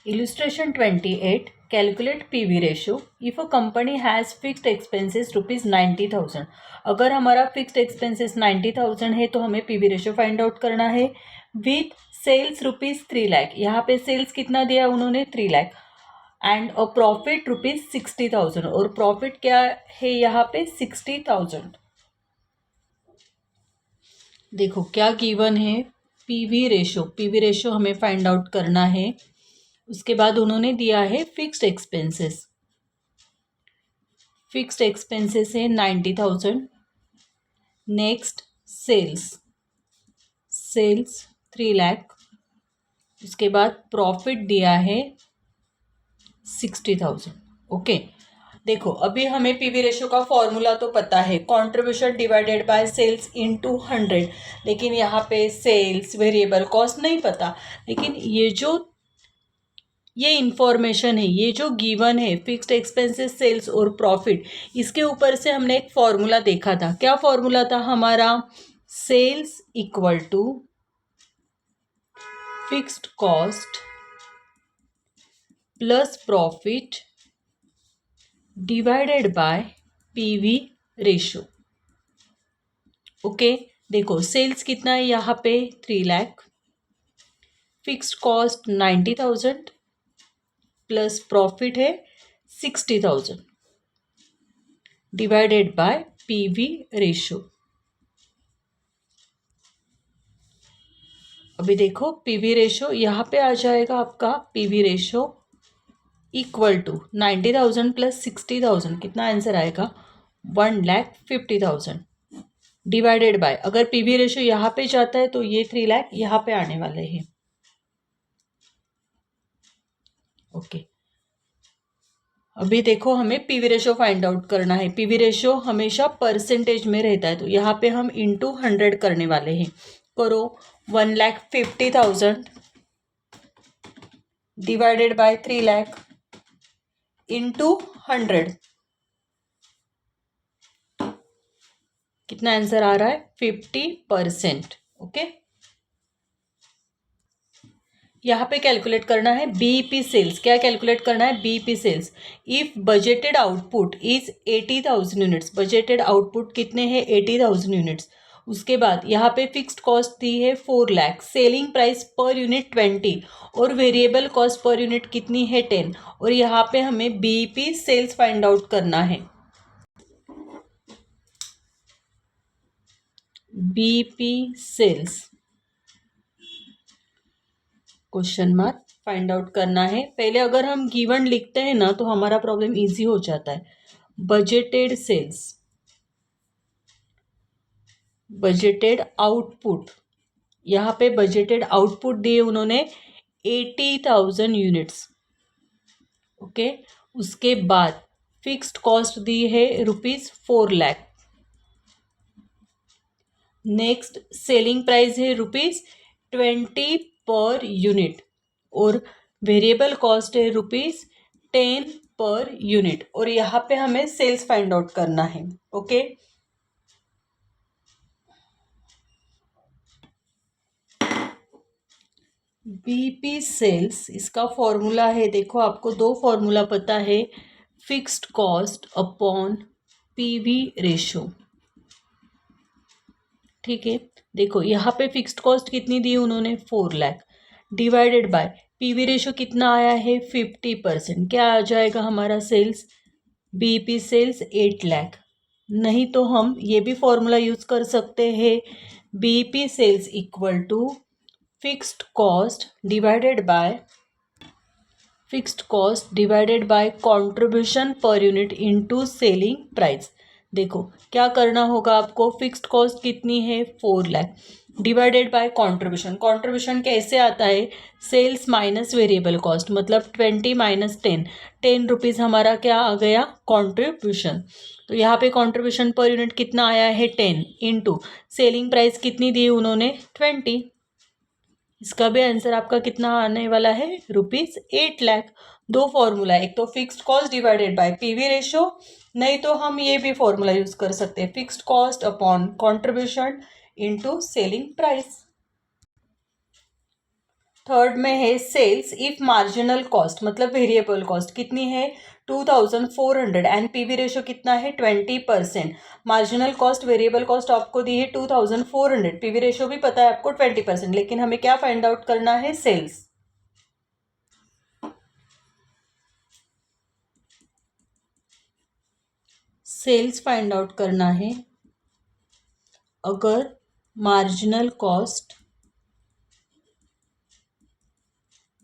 Illustration 28. Calculate PV ratio. If a company has fixed expenses rupees 90,000, अगर हमारा fixed expenses 90,000 है तो हमें PV रेशियो फाइंड आउट करना है विथ सेल्स रुपीज़ 3 लाख. यहाँ पे सेल्स कितना दिया उन्होंने 3 lakh and a profit rupees 60,000 और प्रॉफिट क्या है यहाँ पे 60,000. देखो क्या गिवन है PV रेशियो हमें फाइंड आउट करना है. उसके बाद उन्होंने दिया है फिक्स्ड एक्सपेंसेस है 90,000. Next sales 3 lakh. उसके बाद प्रॉफिट दिया है 60,000. ओके, देखो अभी हमें पीवी रेशियो का फॉर्मूला तो पता है, contribution divided by sales into 100. लेकिन यहाँ पे सेल्स वेरिएबल कॉस्ट नहीं पता. लेकिन ये इंफॉर्मेशन है, ये जो गिवन है फिक्स्ड एक्सपेंसेस सेल्स और प्रॉफिट, इसके ऊपर से हमने एक फॉर्मूला देखा था. क्या फॉर्मूला था हमारा? Sales equal to fixed cost plus profit divided by PV ratio. Okay, देखो सेल्स कितना है यहाँ पे 3 lakh, fixed cost 90,000 plus profit है 60,000 डिवाइडेड बाय पीवी रेशियो. अभी देखो पीवी रेशियो यहाँ पे आ जाएगा आपका PV ratio equal to 90,000 plus 60,000. कितना आंसर आएगा? 1,50,000 डिवाइडेड बाय, अगर पीवी रेशियो यहाँ पे जाता है तो ये 3 लाख यहाँ पे आने वाले हैं. ओके, अभी देखो हमें पीवी रेशियो फाइंड आउट करना है. पीवी रेशियो हमेशा परसेंटेज में रहता है तो यहाँ पे हम इंटू 100 करने वाले हैं. करो 1,50,000 डिवाइडेड बाय 3 लाख इंटू 100. कितना आंसर आ रहा है? 50%. ओके, यहाँ पे कैलकुलेट करना है बीईपी सेल्स. क्या कैलकुलेट करना है? BEP sales. If budgeted output is 80,000 units. Budgeted output कितने हैं? 80,000 यूनिट्स. उसके बाद यहाँ पे फिक्स्ड कॉस्ट दी है 4 lakh, selling price per unit 20 और वेरिएबल कॉस्ट पर यूनिट कितनी है 10. और यहाँ पे हमें बीईपी सेल्स फाइंड आउट करना है. BEP sales question mark find out करना है. पहले अगर हम गिवन लिखते हैं ना तो हमारा प्रॉब्लम इजी हो जाता है. बजटेड सेल्स, बजटेड आउटपुट, यहाँ पे बजटेड आउटपुट दिए उन्होंने 80,000 यूनिट्स. ओके, उसके बाद फिक्स्ड कॉस्ट दी है ₹4 लाख. नेक्स्ट सेलिंग प्राइस है ₹20 पर यूनिट और वेरिएबल कॉस्ट है ₹10 पर यूनिट. और यहाँ पे हमें सेल्स फाइंड आउट करना है. ओके, बीपी सेल्स इसका फॉर्मूला है. देखो आपको दो फॉर्मूला पता है, fixed cost upon PV ratio. ठीक है, देखो यहाँ पे फिक्स्ड कॉस्ट कितनी दी उन्होंने 4 lakh divided by PV ratio कितना आया है 50%. क्या आ जाएगा हमारा सेल्स? BP sales 8 lakh. नहीं तो हम ये भी फॉर्मूला यूज कर सकते हैं, BP sales equal to fixed cost divided by contribution per unit into selling price. देखो क्या करना होगा आपको, फिक्स्ड कॉस्ट कितनी है 4 lakh divided by contribution. Contribution कैसे आता है? सेल्स माइनस वेरिएबल कॉस्ट, मतलब 20 माइनस 10 रुपीज़ हमारा क्या आ गया? कंट्रीब्यूशन. तो यहाँ पे कंट्रीब्यूशन पर यूनिट कितना आया है 10 इंटू सेलिंग प्राइस कितनी दी उन्होंने 20. इसका भी आंसर आपका कितना आने वाला है? ₹8 लाख. दो फॉर्मूला, एक तो fixed cost divided by PV ratio, नहीं तो हम ये भी फॉर्मूला यूज कर सकते हैं, fixed cost upon contribution into selling price. Third में है सेल्स इफ मार्जिनल कॉस्ट मतलब वेरिएबल कॉस्ट कितनी है 2400 एंड पीवी रेशो कितना है 20%। मार्जिनल कॉस्ट वेरिएबल कॉस्ट आपको दी है 2400, पीवी रेशो भी पता है आपको 20%, लेकिन हमें क्या फाइंड आउट करना है सेल्स। सेल्स फाइंड आउट करना है। अगर मार्जिनल कॉस्ट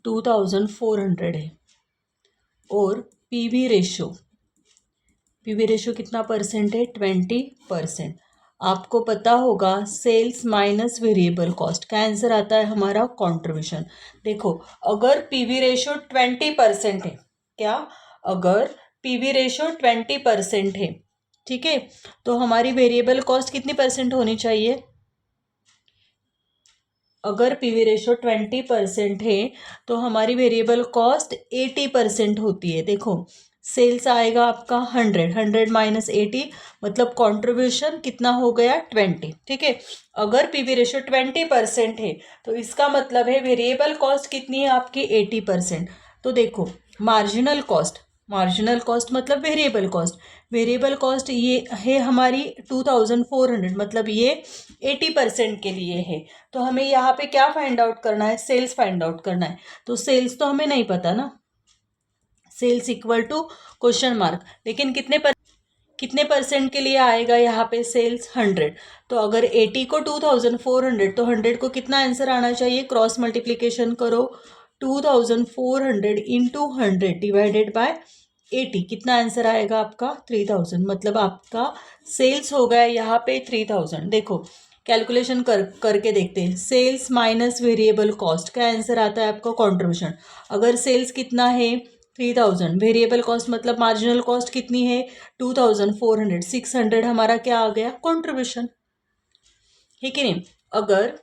2400 है और पीवी रेशो कितना परसेंट है 20%। आपको पता होगा सेल्स माइनस वेरिएबल कॉस्ट का आंसर आता है हमारा कंट्रीब्यूशन। देखो अगर पीवी रेशो 20% है, क्या अगर पीवी रेशो 20% है, ठीक है, तो हमारी वेरिएबल कॉस्ट कितनी परसेंट होनी चाहिए। अगर पीवी रेशो 20% है तो हमारी वेरिएबल कॉस्ट 80% होती है। देखो सेल्स आएगा आपका 100 माइनस 80 मतलब कंट्रीब्यूशन कितना हो गया 20, ठीक है। अगर पीवी रेशो 20% है तो इसका मतलब है वेरिएबल कॉस्ट कितनी है आपकी 80%। तो देखो मार्जिनल कॉस्ट मतलब वेरिएबल कॉस्ट ये है हमारी 2400 मतलब ये 80% के लिए है। तो हमें यहाँ पे क्या फाइंड आउट करना है, सेल्स फाइंड आउट करना है। तो सेल्स तो हमें नहीं पता ना, sales equal to question mark, लेकिन कितने परसेंट के लिए आएगा यहाँ पे सेल्स 100। तो अगर 80 को 2400 तो 100 को कितना आंसर आना चाहिए, क्रॉस मल्टीप्लीकेशन करो 2400 इंटू 100 डिवाइडेड बाय 80, कितना आंसर आएगा आपका 3000। मतलब आपका सेल्स हो गया यहाँ पे 3000। देखो कैलकुलेशन करके देखते हैं, सेल्स माइनस वेरिएबल कॉस्ट का आंसर आता है आपका कंट्रीब्यूशन। अगर सेल्स कितना है 3000, वेरिएबल कॉस्ट मतलब मार्जिनल कॉस्ट कितनी है 2400, 600 हमारा क्या आ गया कंट्रीब्यूशन, है कि नहीं। अगर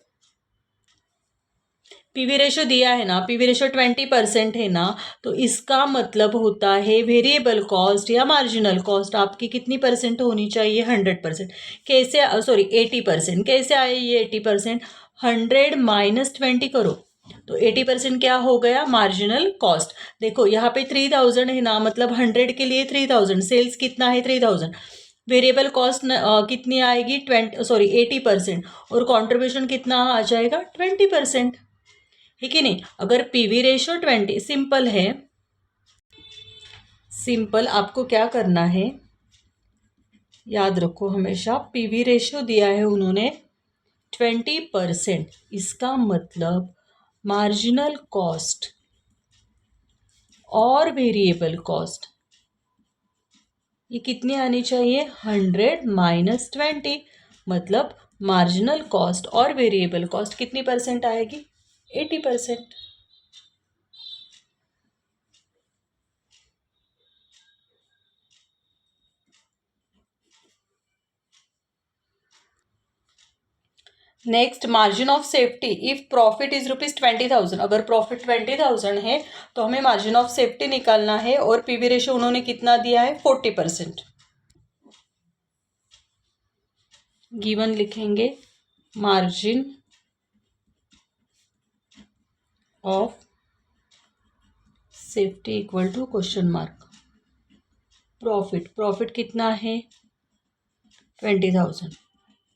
पीवी रेशो दिया है ना, पीवी रेशो 20% है ना, तो इसका मतलब होता है वेरिएबल कॉस्ट या मार्जिनल कॉस्ट आपकी कितनी परसेंट होनी चाहिए 100%। कैसे, सॉरी 80%। कैसे आए ये 80%, 100 माइनस 20 करो तो 80% क्या हो गया मार्जिनल कॉस्ट। देखो यहाँ पे 3000 है ना, मतलब 100 के लिए 3000, सेल्स कितना है 3000, वेरिएबल कॉस्ट कितनी आएगी 80% और कंट्रीब्यूशन कितना आ जाएगा 20%, ठीक है नहीं। अगर पीवी रेशो 20 सिंपल है, सिंपल आपको क्या करना है याद रखो हमेशा, पीवी रेशो दिया है उन्होंने 20%, इसका मतलब मार्जिनल कॉस्ट और वेरिएबल कॉस्ट ये कितनी आनी चाहिए 100 माइनस 20, मतलब मार्जिनल कॉस्ट और वेरिएबल कॉस्ट कितनी परसेंट आएगी 80%। Next margin of safety if profit is ₹20,000, अगर प्रॉफिट 20,000 है तो हमें मार्जिन ऑफ सेफ्टी निकालना है और पीवी रेशो उन्होंने कितना दिया है 40%। गिवन लिखेंगे margin of safety equal to question mark profit कितना है 20,000,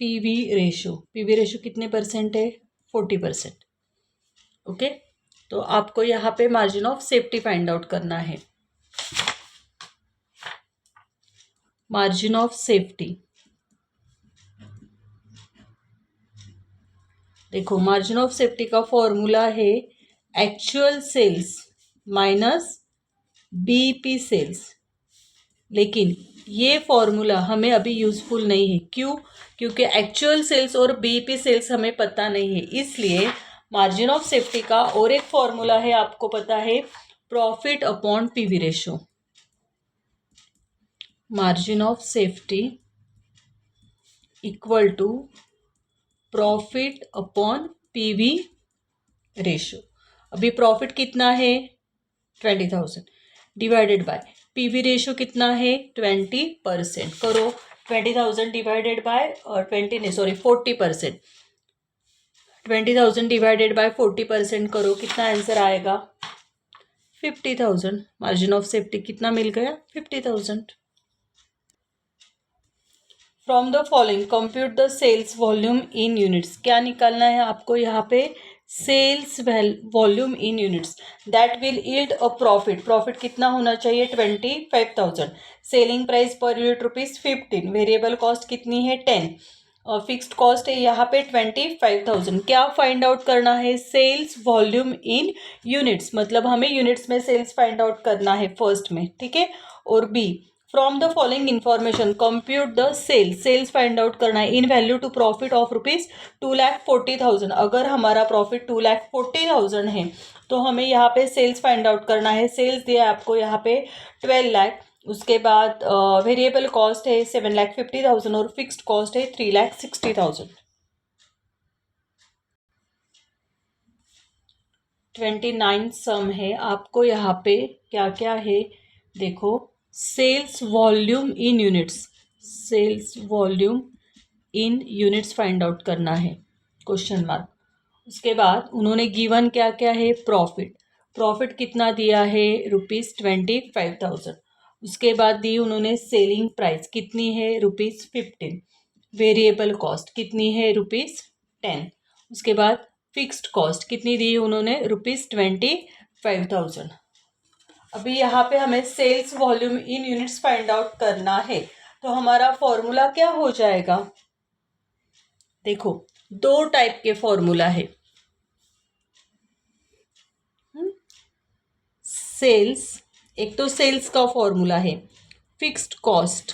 पीवी रेशो कितने परसेंट है 40%। ओके, तो आपको यहाँ पे margin of safety find out करना है। मार्जिन ऑफ सेफ्टी, देखो मार्जिन ऑफ सेफ्टी का फॉर्मूला है actual sales minus BEP sales, लेकिन ये फॉर्मूला हमें अभी यूजफुल नहीं है। क्यों, क्योंकि एक्चुअल सेल्स और बीईपी सेल्स हमें पता नहीं है, इसलिए मार्जिन ऑफ सेफ्टी का और एक फॉर्मूला है आपको पता है profit upon PV ratio. Margin of safety equal to profit upon PV ratio. अभी प्रॉफिट कितना है 20,000 डिवाइडेड बाय पीवी रेशो कितना है 20%। करो 20,000 डिवाइडेड बाय 40%, 20,000 डिवाइडेड बाय 40% करो, कितना आंसर आएगा? 50,000। मार्जिन ऑफ सेफ्टी कितना मिल गया? 50,000। From the following compute the sales volume in units. क्या निकालना है आपको यहाँ पे? Sales volume in units that will yield a profit. Profit कितना होना चाहिए? 25,000। Selling price per unit ₹15। Variable cost कितनी है? 10। फिक्स्ड कॉस्ट है यहाँ पे 25,000। क्या फाइंड आउट करना है? सेल्स वॉल्यूम इन यूनिट्स, मतलब हमें यूनिट्स में सेल्स फाइंड आउट करना है फर्स्ट में, ठीक है। और B, from the following information compute the sales. Sales find out करना है in value to profit of ₹2,40,000। अगर हमारा प्रॉफिट 2,40,000 है तो हमें यहाँ पे सेल्स फाइंड आउट करना है। सेल्स दिया है आपको यहाँ पे 12 लाख। उसके बाद वेरिएबल कॉस्ट है 7,50,000 और फिक्स्ड कॉस्ट है 3,60,000। 29 सम है। आपको यहाँ पे क्या क्या है देखो, sales volume in units, sales volume in units find out करना है, क्वेश्चन मार्क। उसके बाद उन्होंने गिवन क्या क्या है? प्रॉफिट। प्रॉफिट कितना दिया है? ₹25,000। उसके बाद दी उन्होंने सेलिंग प्राइस कितनी है? ₹15। वेरिएबल कॉस्ट कितनी है? ₹10। उसके बाद फिक्स्ड कॉस्ट कितनी दी उन्होंने? ₹25,000। अभी यहाँ पे हमें sales volume in units find out करना है, तो हमारा फॉर्मूला क्या हो जाएगा? देखो, दो टाइप के फॉर्मूला है। सेल्स, एक तो सेल्स का फॉर्मूला है fixed cost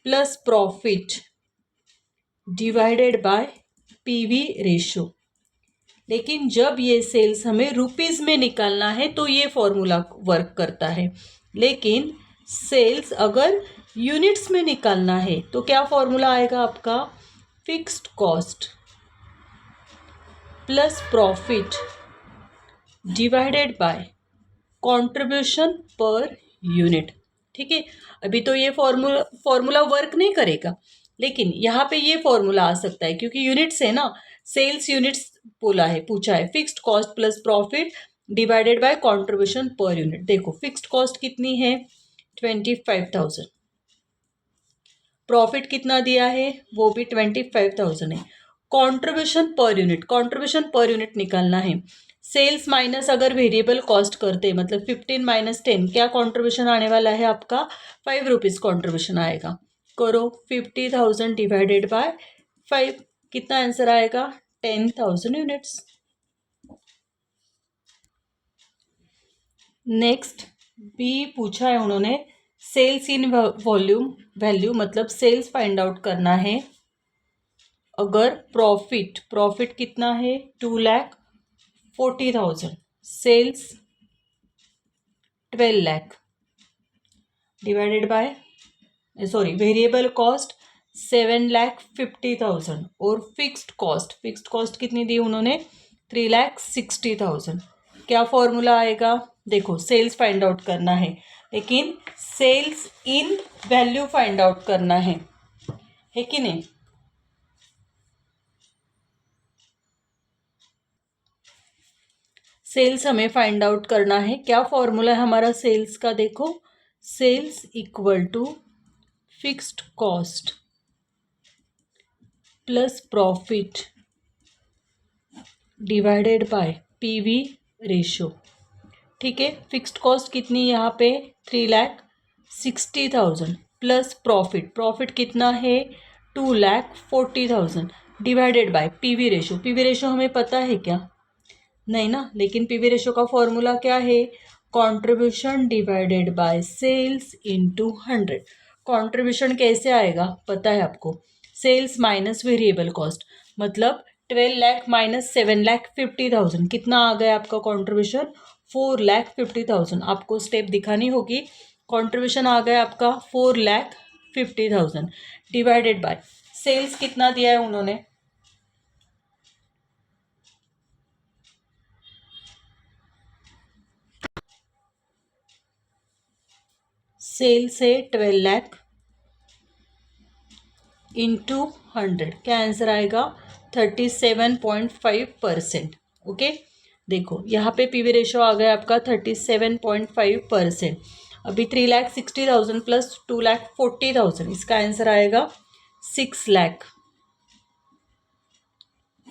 plus profit divided by PV ratio. लेकिन जब ये सेल्स हमें रुपीस में निकालना है तो ये फॉर्मूला वर्क करता है, लेकिन सेल्स अगर यूनिट्स में निकालना है तो क्या फॉर्मूला आएगा आपका? Fixed cost plus profit divided by contribution per unit. ठीक है, अभी तो ये फॉर्मूला वर्क नहीं करेगा, लेकिन यहाँ पे ये फॉर्मूला आ सकता है क्योंकि यूनिट्स है ना, सेल्स यूनिट्स बोला है, पूछा है। Fixed cost plus profit divided by contribution per unit. देखो फिक्स्ड कॉस्ट कितनी है? 25,000। प्रॉफिट कितना दिया है? वो भी 25,000 है। Contribution per unit, contribution per unit निकालना है। सेल्स माइनस अगर वेरिएबल कॉस्ट करते, मतलब 15 माइनस 10, क्या कंट्रीब्यूशन आने वाला है आपका? ₹5 कंट्रीब्यूशन आएगा। करो 50,000 डिवाइडेड बाय 5, कितना आंसर आएगा? 10,000 यूनिट्स। नेक्स्ट बी पूछा है उन्होंने, सेल्स इन वॉल्यूम वैल्यू, मतलब सेल्स फाइंड आउट करना है। अगर प्रॉफिट कितना है? 2,40,000, sales 12 lakh divided by, sorry, variable cost 7,50,000 और फिक्स्ड कॉस्ट कितनी दी उन्होंने? 3,60,000। क्या फॉर्मूला आएगा? देखो सेल्स फाइंड आउट करना है, लेकिन सेल्स इन वैल्यू फाइंड आउट करना है कि नहीं? सेल्स हमें फाइंड आउट करना है। क्या फॉर्मूला है हमारा सेल्स का? देखो, sales equal to fixed cost plus profit divided by PV ratio. ठीक है, फिक्स्ड कॉस्ट कितनी यहाँ पे? 3,60,000 प्लस प्रॉफिट कितना है? 2,40,000 divided by PV ratio. PV ratio हमें पता है क्या? नहीं ना, लेकिन पीवी रेशो का फॉर्मूला क्या है? Contribution divided by sales into 100। Contribution कैसे आएगा पता है आपको? सेल्स माइनस वेरिएबल कॉस्ट, मतलब 12 लाख माइनस 7,50,000, कितना आ गया आपका कंट्रीब्यूशन? 4,50,000। आपको स्टेप दिखानी होगी। कंट्रीब्यूशन आ गया आपका 4,50,000 डिवाइडेड बाय सेल्स कितना दिया है उन्होंने? सेल्स है 12 लाख इंटू 100, क्या आंसर आएगा? 37.5%। ओके, देखो यहाँ पे पीवी रेशो आ गया आपका 37.5%। अभी 3,60,000 प्लस 2,40,000, इसका आंसर आएगा 6 लाख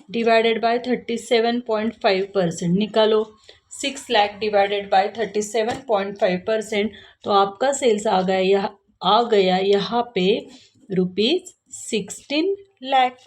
डिवाइडेड बाय 37.5%। निकालो 6 लाख डिवाइडेड बाय 37.5%, तो आपका सेल्स आ गया यहाँ पे ₹16 लाख।